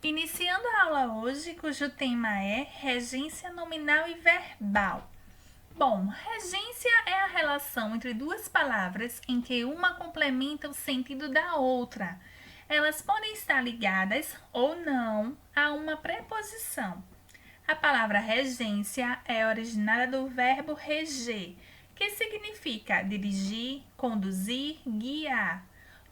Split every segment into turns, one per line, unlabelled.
Iniciando a aula hoje, cujo tema é regência nominal e verbal. Bom, regência é a relação entre duas palavras em que uma complementa o sentido da outra. Elas podem estar ligadas ou não a uma preposição. A palavra regência é originada do verbo reger, que significa dirigir, conduzir, guiar.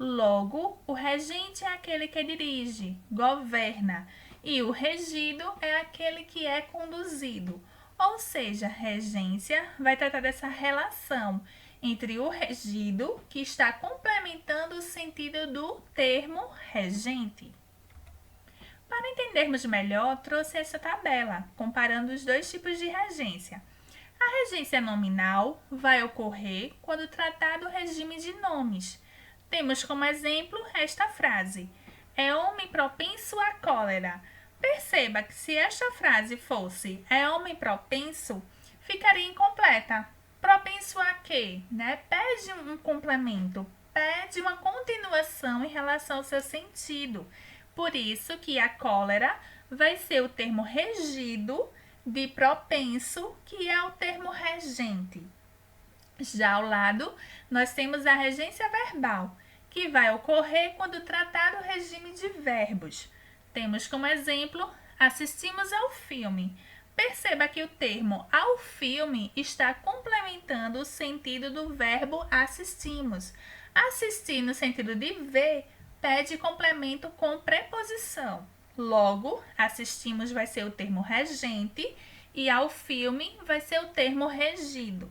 Logo, o regente é aquele que dirige, governa, e o regido é aquele que é conduzido. Ou seja, regência vai tratar dessa relação entre o regido, que está complementando o sentido do termo regente. Para entendermos melhor, trouxe essa tabela, comparando os dois tipos de regência. A regência nominal vai ocorrer quando tratar do regime de nomes. Temos como exemplo esta frase: é homem propenso à cólera. Perceba que se esta frase fosse é homem propenso, ficaria incompleta. Propenso a quê? Pede um complemento, pede uma continuação em relação ao seu sentido. Por isso que a cólera vai ser o termo regido de propenso, que é o termo regente. Já ao lado, nós temos a regência verbal, que vai ocorrer quando tratar o regime de verbos. Temos como exemplo, assistimos ao filme. Perceba que o termo ao filme está complementando o sentido do verbo assistimos. Assistir no sentido de ver pede complemento com preposição. Logo, assistimos vai ser o termo regente e ao filme vai ser o termo regido.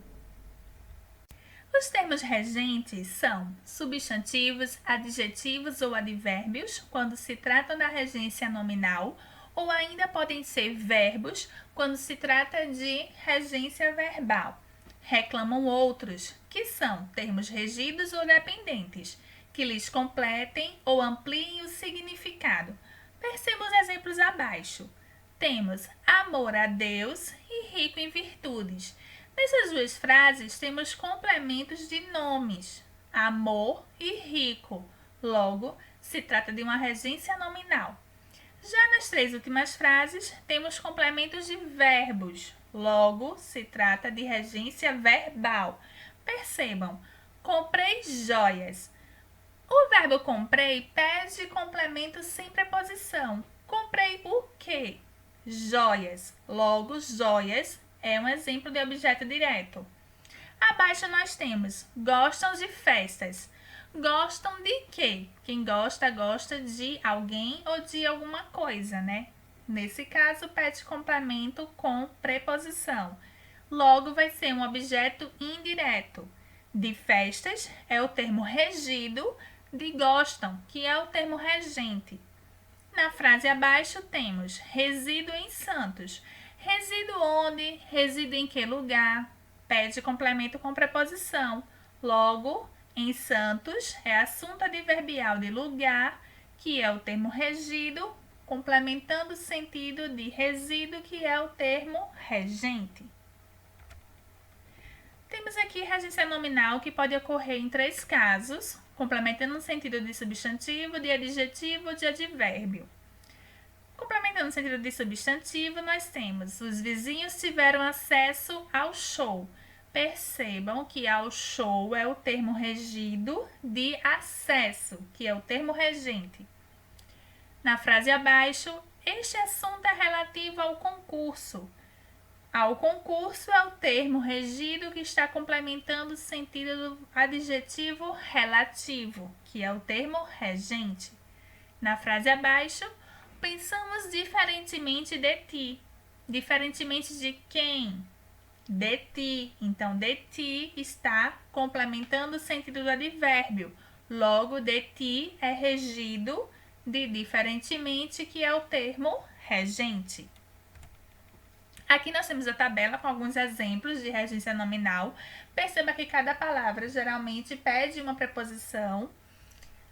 Os termos regentes são substantivos, adjetivos ou advérbios, quando se tratam da regência nominal, ou ainda podem ser verbos, quando se trata de regência verbal. Reclamam outros, que são termos regidos ou dependentes, que lhes completem ou ampliem o significado. Perceba os exemplos abaixo. Temos amor a Deus e rico em virtudes. Nessas duas frases temos complementos de nomes, amor e rico. Logo, se trata de uma regência nominal. Já nas três últimas frases, temos complementos de verbos. Logo, se trata de regência verbal. Percebam, comprei joias. O verbo comprei pede complemento sem preposição. Comprei o quê? Joias. Logo, joias é um exemplo de objeto direto. Abaixo nós temos gostam de festas. Gostam de quê? Quem gosta, gosta de alguém ou de alguma coisa, Nesse caso, pede complemento com preposição. Logo, vai ser um objeto indireto. De festas é o termo regido, de gostam, que é o termo regente. Na frase abaixo temos resido em Santos. Resido onde? Resido em que lugar? Pede complemento com preposição. Logo, em Santos é assunto adverbial de lugar, que é o termo regido, complementando o sentido de resíduo, que é o termo regente. Temos aqui regência nominal, que pode ocorrer em três casos, complementando o sentido de substantivo, de adjetivo ou de advérbio. Complementando o sentido de substantivo, nós temos os vizinhos tiveram acesso ao show. Percebam que ao show é o termo regido de acesso, que é o termo regente. Na frase abaixo, este assunto é relativo ao concurso. Ao concurso é o termo regido que está complementando o sentido do adjetivo relativo, que é o termo regente. Na frase abaixo, pensamos diferentemente de ti. Diferentemente de quem? De ti. Então, de ti está complementando o sentido do advérbio. Logo, de ti é regido de diferentemente, que é o termo regente. Aqui nós temos a tabela com alguns exemplos de regência nominal. Perceba que cada palavra geralmente pede uma preposição.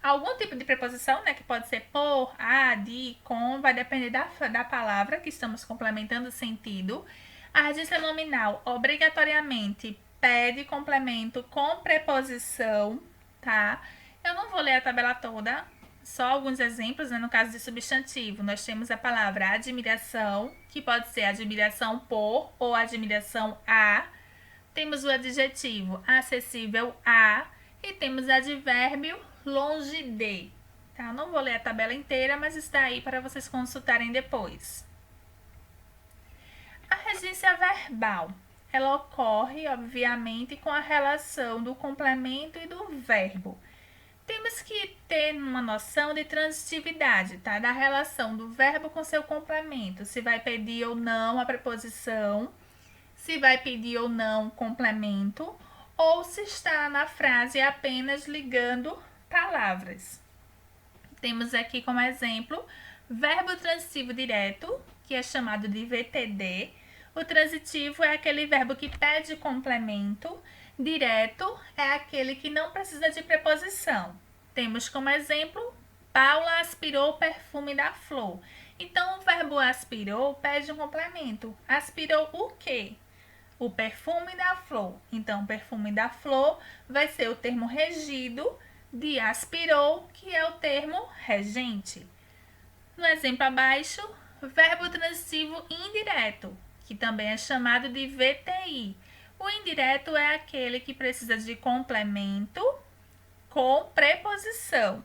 Algum tipo de preposição, que pode ser por, a, de, com, vai depender da palavra que estamos complementando o sentido. A regência nominal, obrigatoriamente, pede complemento com preposição, tá? Eu não vou ler a tabela toda, só alguns exemplos, né? No caso de substantivo, nós temos a palavra admiração, que pode ser admiração por ou admiração a. Temos o adjetivo acessível a e temos o advérbio longe de. Tá? Não vou ler a tabela inteira, mas está aí para vocês consultarem depois. A regência verbal, ela ocorre, obviamente, com a relação do complemento e do verbo. Temos que ter uma noção de transitividade, tá? Da relação do verbo com seu complemento, se vai pedir ou não a preposição, se vai pedir ou não complemento, ou se está na frase apenas ligando palavras. Temos aqui como exemplo verbo transitivo direto, que é chamado de VTD. O transitivo é aquele verbo que pede complemento. Direto é aquele que não precisa de preposição. Temos como exemplo, Paula aspirou o perfume da flor. Então, o verbo aspirou pede um complemento. Aspirou o quê? O perfume da flor. Então, perfume da flor vai ser o termo regido de aspirou, que é o termo regente. No exemplo abaixo, verbo transitivo indireto, que também é chamado de VTI. O indireto é aquele que precisa de complemento com preposição.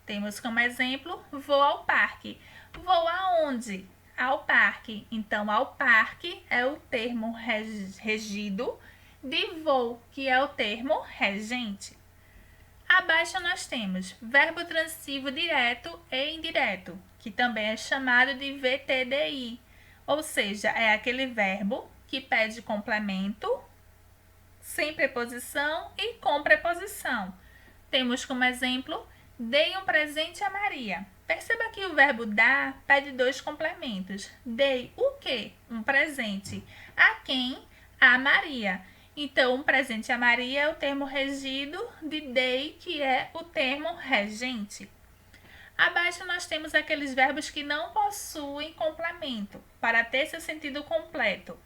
Temos como exemplo, vou ao parque. Vou aonde? Ao parque. Então, ao parque é o termo regido de vou, que é o termo regente. Abaixo nós temos verbo transitivo direto e indireto, que também é chamado de VTDI, ou seja, é aquele verbo que pede complemento, sem preposição e com preposição. Temos como exemplo, dei um presente a Maria. Perceba que o verbo dar pede dois complementos. Dei o quê? Um presente. A quem? A Maria. Então, um presente a Maria é o termo regido de dei, que é o termo regente. Abaixo nós temos aqueles verbos que não possuem complemento, para ter seu sentido completo.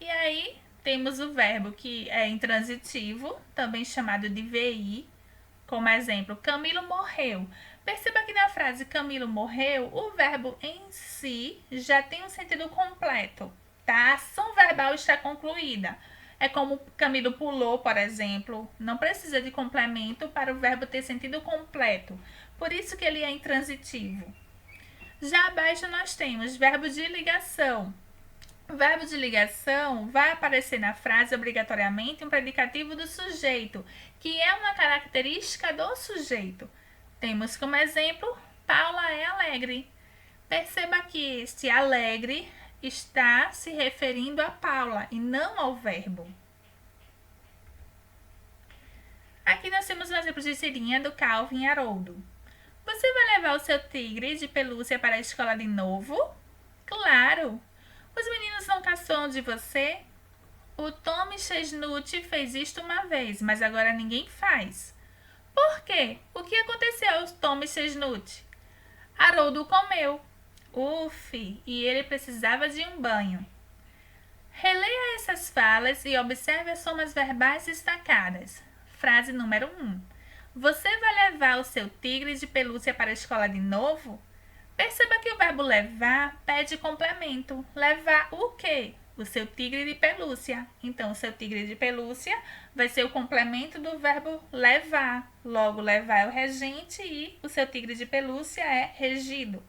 E aí, temos o verbo que é intransitivo, também chamado de VI, como exemplo, Camilo morreu. Perceba que na frase Camilo morreu, o verbo em si já tem um sentido completo, tá? A ação verbal está concluída. É como Camilo pulou, por exemplo. Não precisa de complemento para o verbo ter sentido completo. Por isso que ele é intransitivo. Já abaixo nós temos verbo de ligação. O verbo de ligação vai aparecer na frase obrigatoriamente um predicativo do sujeito, que é uma característica do sujeito. Temos como exemplo, Paula é alegre. Perceba que este alegre está se referindo a Paula e não ao verbo. Aqui nós temos um exemplo de tirinha do Calvin Haroldo. Você vai levar o seu tigre de pelúcia para a escola de novo? Claro! Os meninos não caçam de você? O Tom Chestnut fez isto uma vez, mas agora ninguém faz. Por quê? O que aconteceu ao Tom Chestnut? Haroldo comeu. Uf, e ele precisava de um banho. Releia essas falas e observe as formas verbais destacadas. Frase número 1. Você vai levar o seu tigre de pelúcia para a escola de novo? Perceba que o verbo levar pede complemento. Levar o quê? O seu tigre de pelúcia. Então, o seu tigre de pelúcia vai ser o complemento do verbo levar. Logo, levar é o regente e o seu tigre de pelúcia é regido.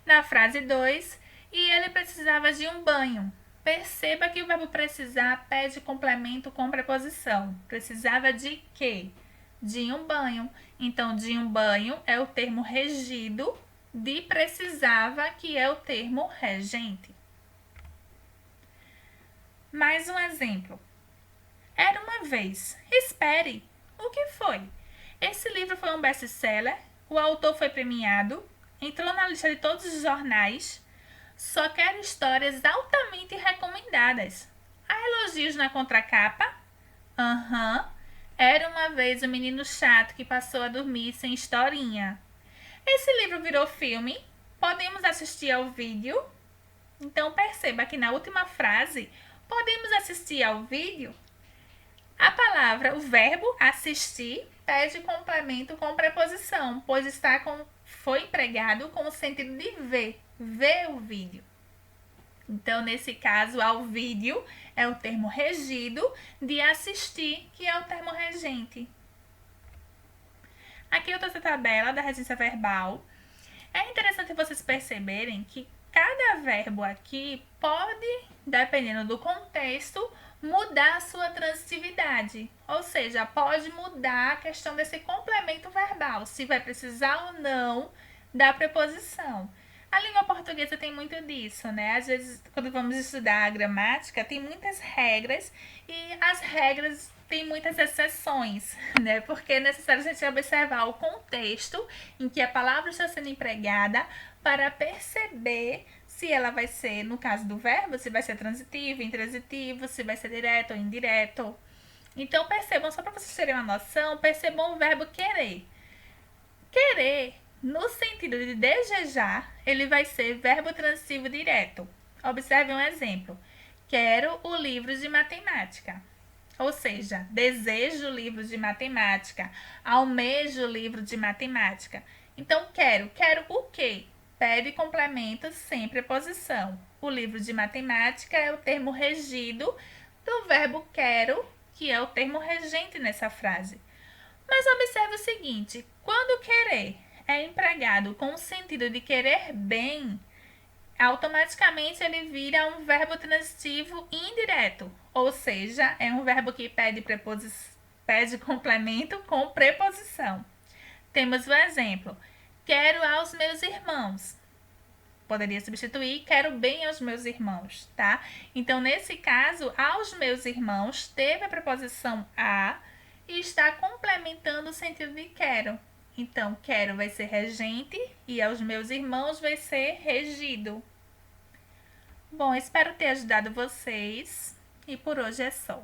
Na frase 2, e ele precisava de um banho. Perceba que o verbo precisar pede complemento com preposição. Precisava de quê? De um banho. Então, de um banho é o termo regido de precisava, que é o termo regente. Mais um exemplo. Era uma vez. Espere. O que foi? Esse livro foi um best-seller. O autor foi premiado. Entrou na lista de todos os jornais. Só quero histórias altamente recomendadas. Há elogios na contracapa? Era uma vez um menino chato que passou a dormir sem historinha. Esse livro virou filme. Podemos assistir ao vídeo? Então perceba que na última frase, podemos assistir ao vídeo? A palavra, o verbo assistir, pede complemento com preposição, pois foi empregado com o sentido de ver o vídeo. Então, nesse caso, ao vídeo é o termo regido, de assistir, que é o termo regente. Aqui eu trouxe a tabela da regência verbal. É interessante vocês perceberem que cada verbo aqui pode, dependendo do contexto, mudar a sua transitividade. Ou seja, pode mudar a questão desse complemento verbal, se vai precisar ou não da preposição. A língua portuguesa tem muito disso, né? Às vezes, quando vamos estudar a gramática, tem muitas regras e as regras têm muitas exceções, né? Porque é necessário a gente observar o contexto em que a palavra está sendo empregada para perceber se ela vai ser, no caso do verbo, se vai ser transitivo, intransitivo, se vai ser direto ou indireto. Então, percebam, só para vocês terem uma noção, percebam o verbo querer. Querer, no sentido de desejar, ele vai ser verbo transitivo direto. Observe um exemplo. Quero o livro de matemática. Ou seja, desejo o livro de matemática, almejo o livro de matemática. Então, quero o quê? Pede complemento sem preposição. O livro de matemática é o termo regido do verbo quero, que é o termo regente nessa frase. Mas observe o seguinte, quando querer é empregado com o sentido de querer bem, automaticamente ele vira um verbo transitivo indireto, ou seja, é um verbo que pede complemento com preposição. Temos o exemplo, quero aos meus irmãos. Poderia substituir quero bem aos meus irmãos, tá? Então, nesse caso, aos meus irmãos teve a preposição a e está complementando o sentido de quero. Então, quero vai ser regente e aos meus irmãos vai ser regido. Bom, espero ter ajudado vocês e por hoje é só.